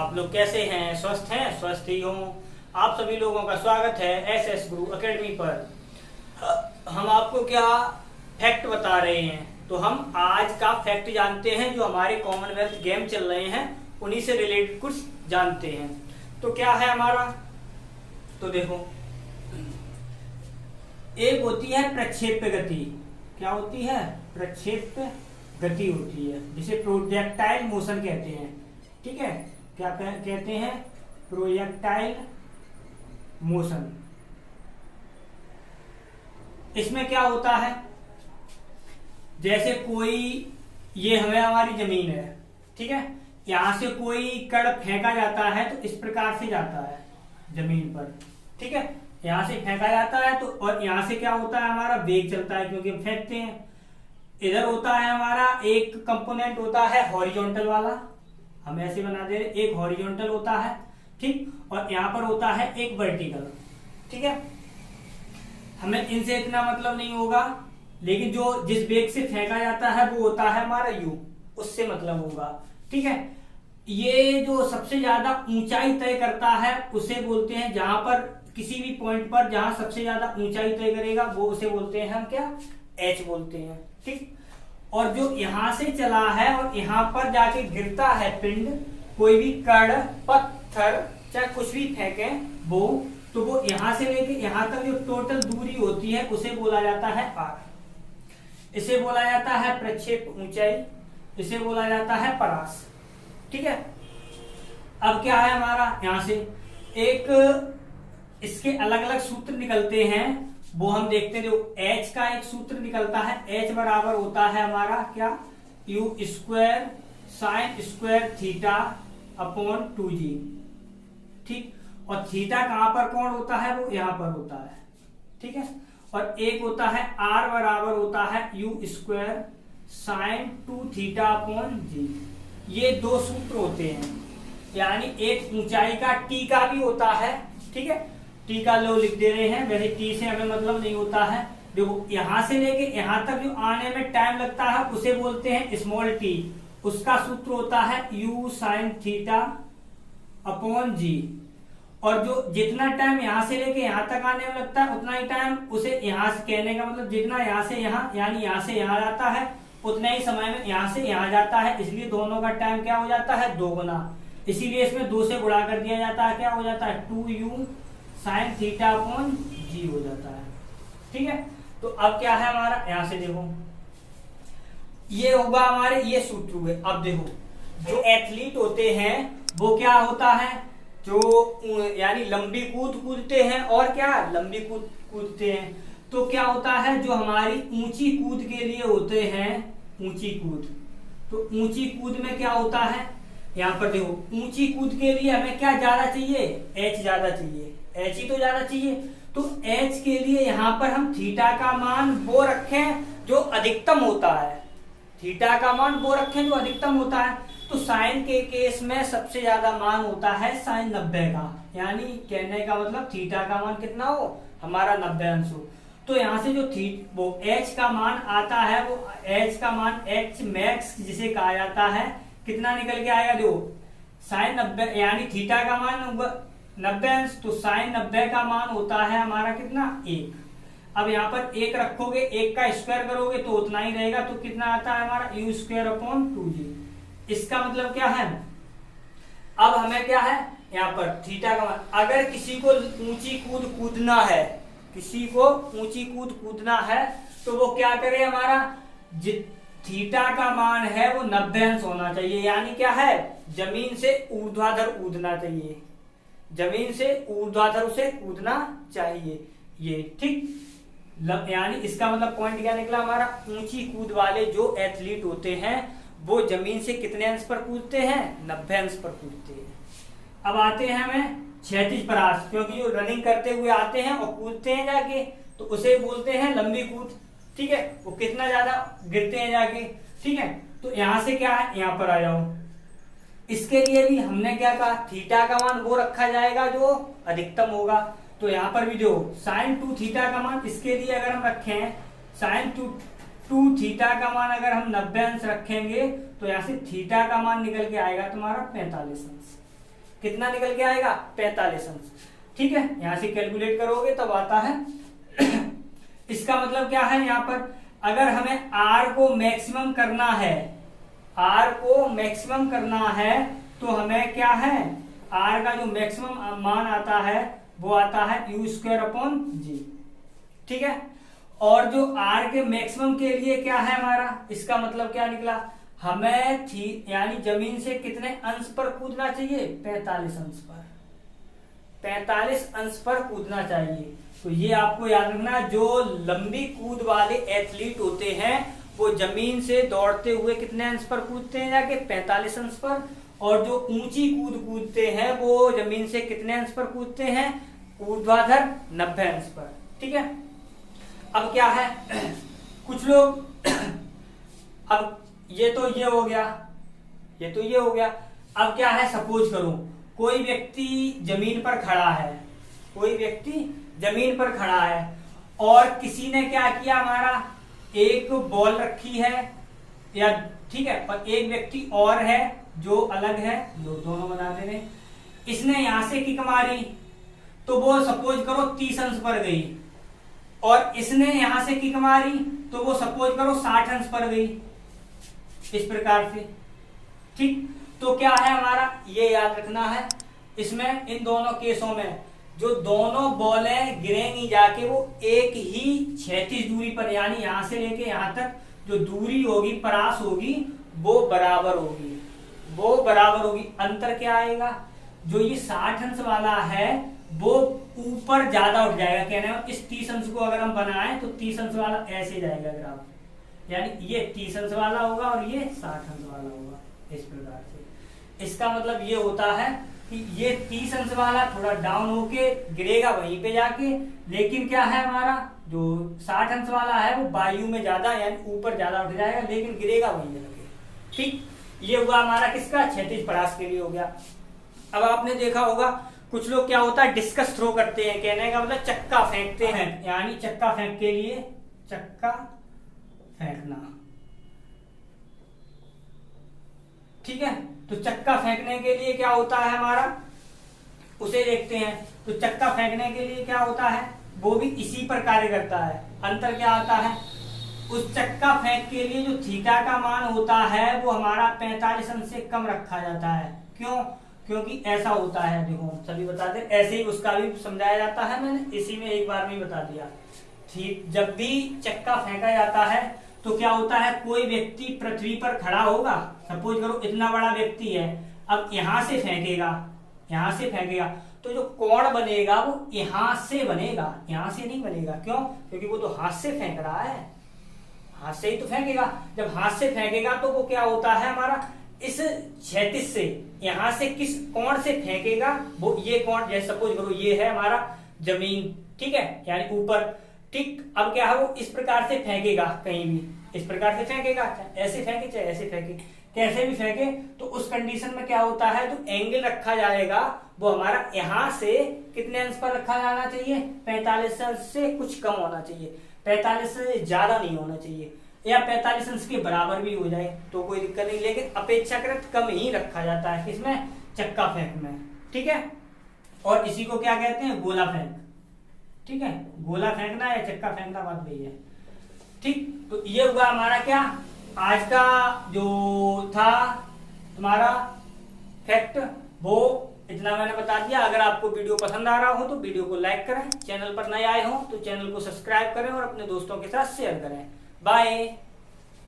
आप लोग कैसे हैं? स्वस्थ हैं? स्वस्थ ही हों। आप सभी लोगों का स्वागत है एसएस गुरु एकेडमी पर। हम आपको क्या फैक्ट बता रहे हैं, तो हम आज का फैक्ट जानते हैं। जो हमारे कॉमनवेल्थ गेम चल रहे हैं उन्हीं से रिलेटेड कुछ जानते हैं। तो क्या है हमारा, तो देखो, एक होती है प्रक्षेप्य गति। क्या होती है? प्रक्षेप्य गति होती है, जिसे प्रोजेक्टाइल मोशन कहते हैं। ठीक है, क्या कहते हैं? Projectile motion. इसमें क्या होता है, जैसे कोई, ये हमारी जमीन है, ठीक है, यहां से कोई कण फेंका जाता है तो इस प्रकार से जाता है जमीन पर। ठीक है, यहां से फेंका जाता है तो, और यहां से क्या होता है, हमारा वेग चलता है क्योंकि हम फेंकते हैं। इधर होता है हमारा एक कंपोनेंट होता है हॉरिजॉन्टल वाला, हम ऐसे बना दे रहे, एक हॉरिजॉन्टल होता है, ठीक, और यहां पर होता है एक वर्टिकल। ठीक है, हमें इनसे इतना मतलब नहीं होगा, लेकिन जो जिस वेग से फेंका जाता है वो होता है हमारा u, उससे मतलब होगा। ठीक है, ये जो सबसे ज्यादा ऊंचाई तय करता है उसे बोलते हैं, जहां पर किसी भी पॉइंट पर जहां सबसे ज्यादा ऊंचाई तय करेगा वो उसे बोलते हैं हम क्या, h बोलते हैं। ठीक, और जो यहां से चला है और यहां पर जाके गिरता है पिंड, कोई भी कण, पत्थर, चाहे कुछ भी फेंके वो, तो वो यहां से लेके यहां तक जो टोटल दूरी होती है उसे बोला जाता है r। इसे बोला जाता है प्रक्षेप ऊंचाई, इसे बोला जाता है परास। ठीक है, अब क्या है हमारा, यहां से एक इसके अलग अलग सूत्र निकलते हैं, वो हम देखते हैं। जो h का एक सूत्र निकलता है, h बराबर होता है हमारा क्या, u square sine square theta upon 2g। ठीक, और थीटा कहां पर कौन होता है, वो यहां पर होता है। ठीक है, और एक होता है r बराबर होता है u square sine 2 theta upon g। ये दो सूत्र होते हैं, यानी एक ऊंचाई का t का भी होता है। ठीक है, टी का लो लिख दे रहे हैं, वैसे टी से हमें मतलब नहीं होता है। देखो, यहां से लेके यहां तक जो आने में टाइम लगता है उसे बोलते हैं स्मॉल टी। उसका सूत्र होता है u साइन थीटा अपॉन जी। और जो जितना टाइम यहां से लेके यहां तक आने में लगता है उतना ही टाइम उसे यहां से, कहने का मतलब जितना यहां से यहां, यानी यहां से यहां जाता है उतना ही समय में यहां से यहां जाता है। इसलिए दोनों का टाइम क्या हो जाता है, 2 गुना। इसीलिए इसमें 2 से गुणा कर दिया जाता है। क्या हो जाता है, 2u साइन थीटा अपॉन जी हो जाता है। ठीक है, तो अब क्या है हमारा, यहां से देखो, ये होगा हमारे, ये सूत्र हुए। अब देखो, जो एथलीट होते हैं वो क्या होता है, जो यानी लंबी कूद कूदते हैं, और क्या लंबी कूद कूदते हैं, तो क्या होता है, जो हमारी ऊंची कूद के लिए होते हैं, ऊंची कूद, तो ऊंची कूद में क्या होता है, यहां पर देखो, ऊंची कूद के लिए हमें क्या ज्यादा चाहिए, h ज्यादा चाहिए, h ही तो ज्यादा चाहिए। तो h के लिए यहां पर हम थीटा का मान वो रखें जो अधिकतम होता है, थीटा का मान वो रखें जो अधिकतम होता है। तो साइन के केस में सबसे ज्यादा मान होता है साइन 90 का, यानी कहने का मतलब थीटा का मान कितना हो, हमारा 90 अंश हो। तो यहां से जो वो h का मान आता है, वो h का मान h मैक्स जिसे कहा जाता है, कितना निकल के आएगा, देखो साइन 90, यानी थीटा का मान 90 अंश, तो साइन 90 का मान होता है हमारा कितना, 1। अब यहाँ पर 1 रखोगे, 1 का स्क्वायर करोगे तो उतना ही रहेगा, तो कितना आता है हमारा, u स्क्वायर अपॉन 2g। इसका मतलब क्या है, अब हमें क्या है, यहाँ पर थीटा का मान, अगर किसी को ऊंची कूद कूदना है, किसी को ऊंची कूद कूदना है, तो वो क्या करे, हमारा थीटा का मान है वो 90 अंश होना चाहिए। यानी क्या है, जमीन से ऊर्ध्वाधर कूदना चाहिए, जमीन से ऊर्ध्वाधर से कूदना चाहिए ये। ठीक, यानी इसका मतलब पॉइंट क्या निकला हमारा, ऊंची कूद वाले जो एथलीट होते हैं वो जमीन से कितने अंश पर कूदते हैं, 90 अंश पर कूदते हैं। अब आते हैं हमें क्षैतिज परास, क्योंकि जो रनिंग करते हुए आते हैं और कूदते हैं जाके, तो उसे बोलते हैं लंबी कूद। ठीक है, वो कितना ज्यादा गिरते हैं जाके। ठीक है, तो यहां से क्या है, यहां पर आ जाओ, इसके लिए भी हमने क्या कहा, थीटा का मान वो रखा जाएगा जो अधिकतम होगा। तो यहाँ पर भी जो साइन 2 थीटा का मान, इसके लिए अगर हम रखें साइन 2 थीटा का मान अगर हम 90 अंश रखेंगे, तो यहाँ से थीटा का मान निकल के आएगा तुम्हारा 45 अंश। कितना निकल के आएगा 45 अंश। ठीक है, यहां से कैलकुलेट करोगे तब आता है। इसका मतलब क्या है, यहाँ पर अगर हमें r को मैक्सिमम करना है, r को मैक्सिमम करना है तो हमें क्या है, r का जो मैक्सिमम मान आता है वो आता है u²/g। ठीक है, और जो r के मैक्सिमम के लिए क्या है हमारा, इसका मतलब क्या निकला, हमें यानी जमीन से कितने अंश पर कूदना चाहिए, 45 अंश पर, 45 अंश पर कूदना चाहिए। तो ये आपको याद रखना, जो लंबी कूद वाले एथलीट होते हैं वो जमीन से दौड़ते हुए कितने अंश पर कूदते हैं, जाके 45 अंश पर, और जो ऊंची कूद कूदते हैं वो जमीन से कितने अंश पर कूदते हैं, ऊर्ध्वाधर 90 अंश पर। ठीक है, अब क्या है, कुछ लोग अब ये तो ये हो गया, ये तो ये हो गया। अब क्या है, सपोज करो कोई व्यक्ति जमीन पर खड़ा है, कोई व्यक्ति जमीन पर खड़ा है और किसी ने क्या किया, हमारा एक बॉल रखी है, या ठीक है, और एक व्यक्ति और है जो अलग है, जो दोनों बना दे रहे, इसने यहां से किक मारी तो वो सपोज करो 30 अंश पर गई, और इसने यहां से किक मारी तो वो सपोज करो 60 अंश पर गई, इस प्रकार से। ठीक, तो क्या है हमारा, ये याद रखना है, इसमें इन दोनों केसों में जो दोनों बॉलें गिरेंगी जाके वो एक ही क्षैतिज दूरी पर, यानी यहां से लेके यहां तक जो दूरी होगी, परास होगी, वो बराबर होगी, वो बराबर होगी। अंतर क्या आएगा, जो ये 60 अंश वाला है वो ऊपर ज्यादा उठ जाएगा, कहने में इस 30 अंश को अगर हम बनाएं तो 30 अंश वाला ऐसे जाएगा ग्राफ, यानी ये 30 अंश वाला होगा और ये 60 अंश वाला होगा, इस प्रकार से। इसका मतलब ये होता है कि ये 30 अंश वाला थोड़ा डाउन होके गिरेगा वहीं पे जाके, लेकिन क्या है हमारा जो 60 अंश वाला है वो वायु में ज्यादा यानी ऊपर ज्यादा उठ जाएगा, लेकिन गिरेगा वहीं जाके। ठीक, ये हुआ हमारा किसका, क्षैतिज परास के लिए हो गया। अब आपने देखा होगा कुछ लोग क्या होता है, डिस्कस थ्रो करते हैं, कहने का मतलब चक्का फेंकते हैं, यानी चक्का फेंक के लिए चक्का फेंकना। ठीक है, तो चक्का फेंकने के लिए क्या होता है हमारा, उसे देखते हैं। तो चक्का फेंकने के लिए क्या होता है, वो भी इसी पर कार्य करता है। अंतर क्या आता है, उस चक्का फेंक के लिए जो थीटा का मान होता है वो हमारा 45 अंश से कम रखा जाता है। क्यों, क्योंकि ऐसा होता है, देखो सभी बताते, ऐसे ही उसका भी समझाया जाता है, मैंने इसी में एक बार में बता दिया। ठीक, जब भी चक्का फेंका जाता है तो क्या होता है, कोई व्यक्ति पृथ्वी पर खड़ा होगा, सपोज करो इतना बड़ा व्यक्ति है, अब यहां से फेंकेगा, यहां से फेंकेगा तो जो कोण बनेगा वो यहां से बनेगा, यहां से नहीं बनेगा। क्यों, क्योंकि वो तो हाथ से फेंक रहा है, हाथ से ही तो फेंकेगा। जब हाथ से फेंकेगा तो वो क्या होता है हमारा, इस क्षैतिज से यहां से किस कोण से फेंकेगा, वो ये कोण, जैसे सपोज करो ये है हमारा जमीन, ठीक है, यानी ऊपर। ठीक, अब क्या है, वो इस प्रकार से फेंकेगा, कहीं भी इस प्रकार से फेंकेगा, ऐसे फेंके चाहे ऐसे फेंके, कैसे भी फेंके, तो उस कंडीशन में क्या होता है, जो एंगल रखा जाएगा वो हमारा यहां से कितने अंश पर रखा जाना चाहिए, 45 अंश से कुछ कम होना चाहिए, 45 से ज्यादा नहीं होना चाहिए, या 45 अंश के बराबर भी हो जाए तो कोई दिक्कत नहीं, लेकिन अपेक्षाकृत कम ही रखा जाता है, किसमें, चक्का फेंक में। ठीक है, और इसी को क्या कहते हैं, गोला फेंक। ठीक है, गोला फेंकना या चक्का फेंकना बात वही है। ठीक, तो ये हुआ हमारा क्या, आज का जो था तुम्हारा फैक्ट, वो इतना मैंने बता दिया। अगर आपको वीडियो पसंद आ रहा हो तो वीडियो को लाइक करें, चैनल पर नए आए हो तो चैनल को सब्सक्राइब करें और अपने दोस्तों के साथ शेयर करें। बाय।